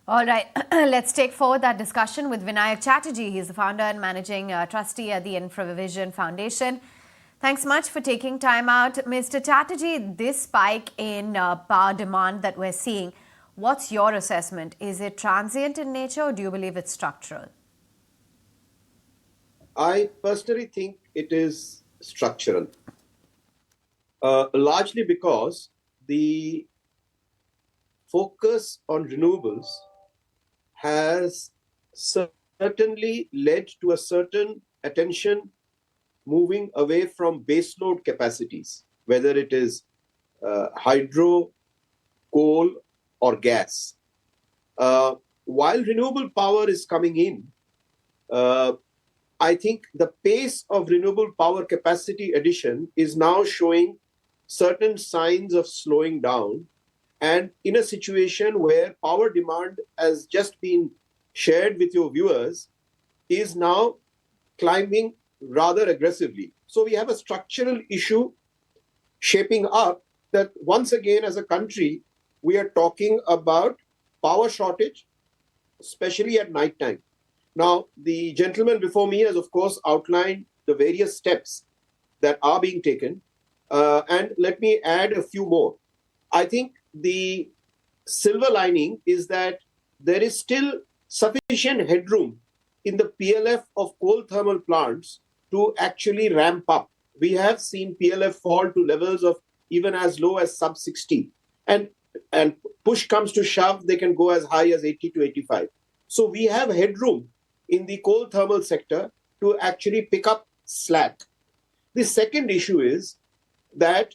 All right, let's take forward that discussion with Vinayak Chatterjee. He's the founder and managing trustee at the Infravision Foundation. Thanks much for taking time out. Mr. Chatterjee, this spike in power demand that we're seeing, what's your assessment? Is it transient in nature or do you believe it's structural? I personally think it is structural, largely because the focus on renewables has certainly led to a certain attention moving away from baseload capacities, whether it is hydro, coal, or gas. While renewable power is coming in, I think the pace of renewable power capacity addition is now showing certain signs of slowing down. And in a situation where power demand has just been shared with your viewers, is now climbing rather aggressively. So we have a structural issue shaping up that once again, as a country, we are talking about power shortage, especially at night time. Now, the gentleman before me has, of course, outlined the various steps that are being taken. And let me add a few more. I think the silver lining is that there is still sufficient headroom in the PLF of coal thermal plants to actually ramp up. We have seen PLF fall to levels of even as low as sub 60. And push comes to shove, they can go as high as 80 to 85. So we have headroom in the coal thermal sector to actually pick up slack. The second issue is that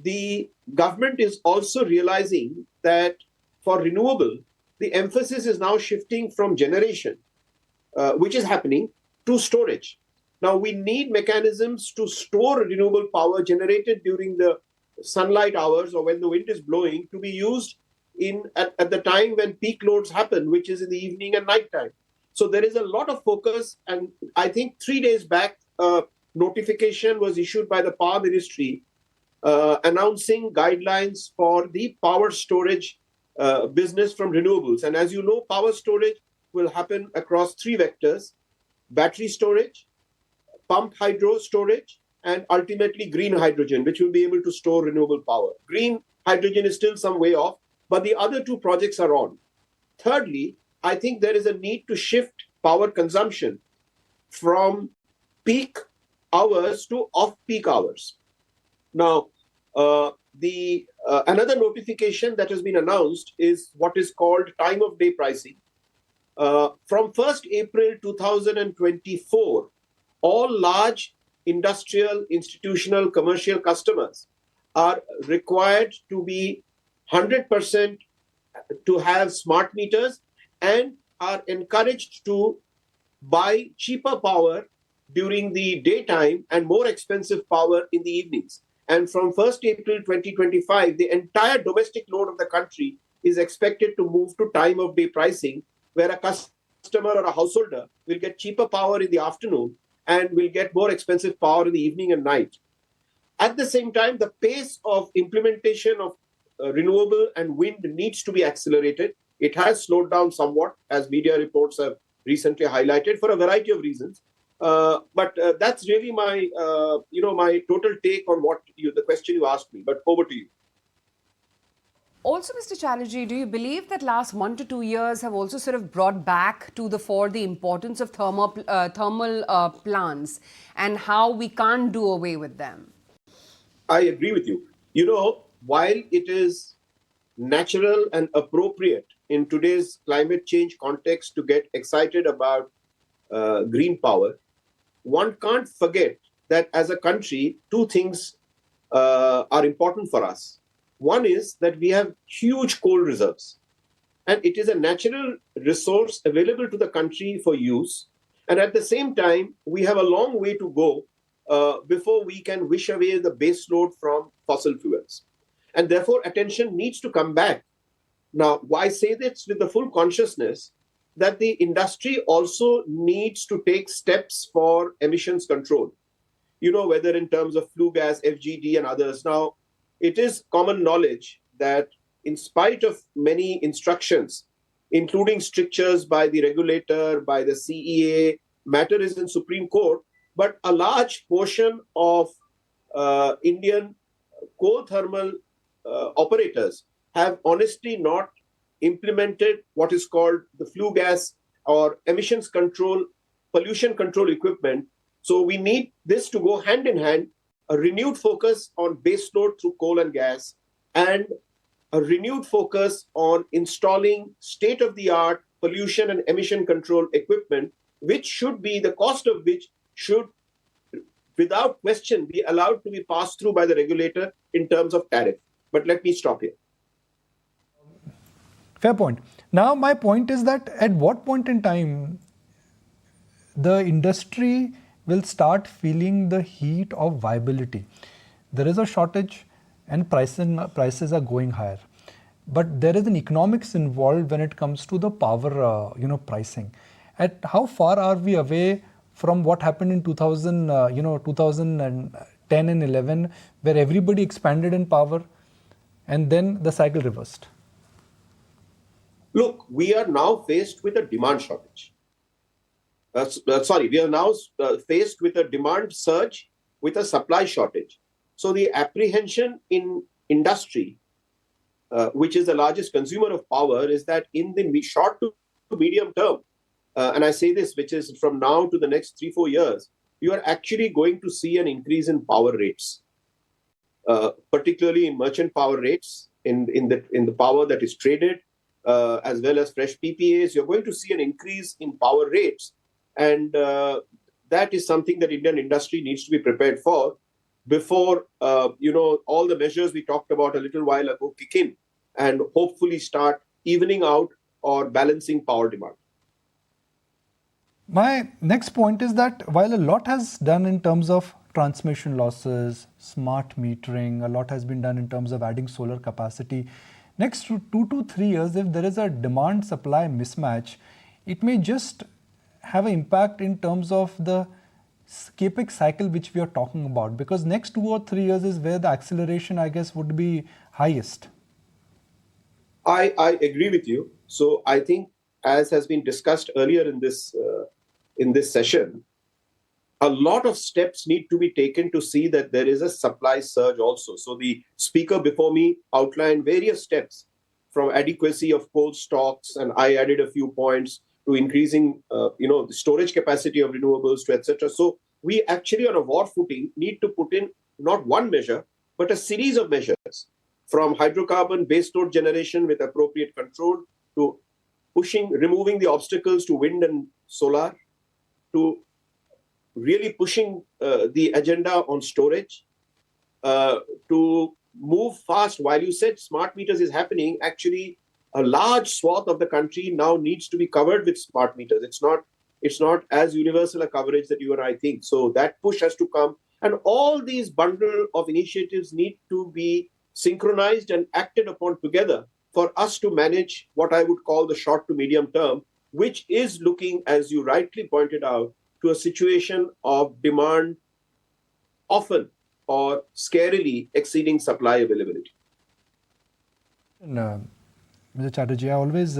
the government is also realizing that for renewable, the emphasis is now shifting from generation, which is happening, to storage. Now, we need mechanisms to store renewable power generated during the sunlight hours or when the wind is blowing to be used at the time when peak loads happen, which is in the evening and nighttime. So there is a lot of focus, and I think 3 days back, a notification was issued by the Power Ministry announcing guidelines for the power storage business from renewables. And as you know, power storage will happen across three vectors: battery storage, pump hydro storage, and ultimately green hydrogen, which will be able to store renewable power. Green hydrogen is still some way off, but the other two projects are on. Thirdly, I think there is a need to shift power consumption from peak hours to off-peak hours. Now, another notification that has been announced is what is called time of day pricing. From 1st April 2024, all large industrial, institutional, commercial customers are required to be 100% to have smart meters and are encouraged to buy cheaper power during the daytime and more expensive power in the evenings. And from 1st April 2025, the entire domestic load of the country is expected to move to time of day pricing, where a customer or a householder will get cheaper power in the afternoon and will get more expensive power in the evening and night. At the same time, the pace of implementation of renewable and wind needs to be accelerated. It has slowed down somewhat, as media reports have recently highlighted, for a variety of reasons. But that's really my, my total take on the question you asked me. But over to you. Also, Mr. Chatterjee, do you believe that last 1 to 2 years have also sort of brought back to the fore the importance of thermal plants and how we can't do away with them? I agree with you. While it is natural and appropriate in today's climate change context to get excited about green power, one can't forget that as a country, two things are important for us. One is that we have huge coal reserves, and it is a natural resource available to the country for use. And at the same time, we have a long way to go before we can wish away the base load from fossil fuels. And therefore, attention needs to come back. Now, why say this with the full consciousness that the industry also needs to take steps for emissions control, whether in terms of flue gas, FGD, and others. Now, it is common knowledge that in spite of many instructions including strictures by the regulator, by the CEA. Matter is in Supreme Court, but a large portion of Indian coal thermal operators have honestly not implemented what is called the flue gas or emissions control, pollution control equipment. So we need this to go hand in hand, a renewed focus on base load through coal and gas, and a renewed focus on installing state of the art pollution and emission control equipment, which should be the cost of which should, without question, be allowed to be passed through by the regulator in terms of tariff. But let me stop here. Fair point. Now, my point is that at what point in time the industry will start feeling the heat of viability? There is a shortage and prices are going higher. But there is an economics involved when it comes to the power pricing. At how far are we away from what happened in 2010 and 11, where everybody expanded in power and then the cycle reversed? Look, we are now faced with a demand shortage. We are now faced with a demand surge with a supply shortage. So the apprehension in industry, which is the largest consumer of power, is that in the short to medium term, and I say this, which is from now to the next 3-4 years, you are actually going to see an increase in power rates, particularly in merchant power rates, in the power that is traded, as well as fresh PPAs. You're going to see an increase in power rates, and that is something that Indian industry needs to be prepared for before all the measures we talked about a little while ago kick in and hopefully start evening out or balancing power demand. My next point is that while a lot has done in terms of transmission losses, smart metering, a lot has been done in terms of adding solar capacity, next 2 to 3 years, if there is a demand-supply mismatch, it may just have an impact in terms of the capex cycle which we are talking about, because next 2 or 3 years is where the acceleration, I guess, would be highest. I agree with you. So I think, as has been discussed earlier in this session, a lot of steps need to be taken to see that there is a supply surge also. So the speaker before me outlined various steps, from adequacy of coal stocks, and I added a few points, to increasing the storage capacity of renewables, to etc. So we actually, on a war footing, need to put in not one measure, but a series of measures, from hydrocarbon base load generation with appropriate control, to removing the obstacles to wind and solar, to really pushing the agenda on storage, to move fast. While you said smart meters is happening, actually a large swath of the country now needs to be covered with smart meters. It's not as universal a coverage that you and I think. So that push has to come. And all these bundle of initiatives need to be synchronized and acted upon together for us to manage what I would call the short to medium term, which is looking, as you rightly pointed out, to a situation of demand often or scarily exceeding supply availability. Mr. Chatterjee, I always,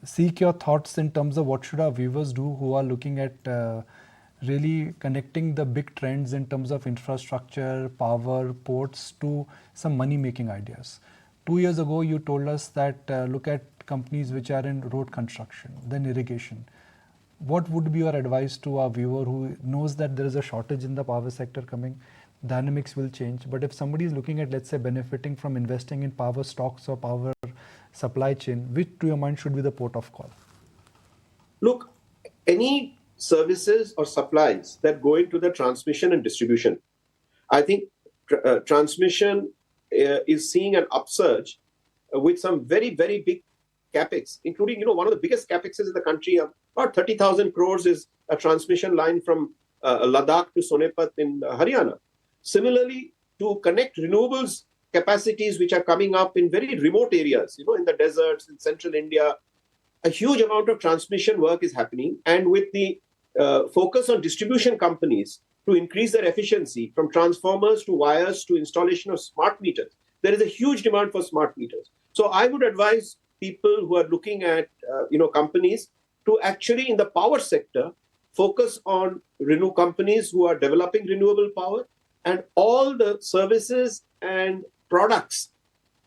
seek your thoughts in terms of what should our viewers do who are looking at really connecting the big trends in terms of infrastructure, power, ports to some money-making ideas. 2 years ago, you told us that look at companies which are in road construction, then irrigation. What would be your advice to our viewer who knows that there is a shortage in the power sector coming? Dynamics will change. But if somebody is looking at, let's say, benefiting from investing in power stocks or power supply chain, which to your mind should be the port of call? Look, any services or supplies that go into the transmission and distribution, I think transmission is seeing an upsurge with some very, very big capex, including, one of the biggest capexes in the country. About 30,000 crores is a transmission line from Ladakh to Sonepat in Haryana. Similarly, to connect renewables capacities which are coming up in very remote areas, in the deserts, in central India, a huge amount of transmission work is happening. And with the focus on distribution companies to increase their efficiency, from transformers to wires to installation of smart meters, there is a huge demand for smart meters. So I would advise people who are looking at companies to actually in the power sector focus on companies who are developing renewable power and all the services and products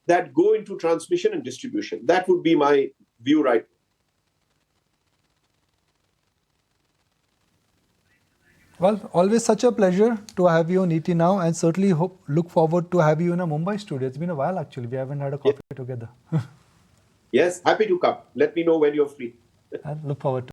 that go into transmission and distribution. That would be my view right now. Well, always such a pleasure to have you on ET Now, and certainly look forward to have you in a Mumbai studio. It's been a while actually. We haven't had a coffee together. Yes, happy to come. Let me know when you're free. And look forward to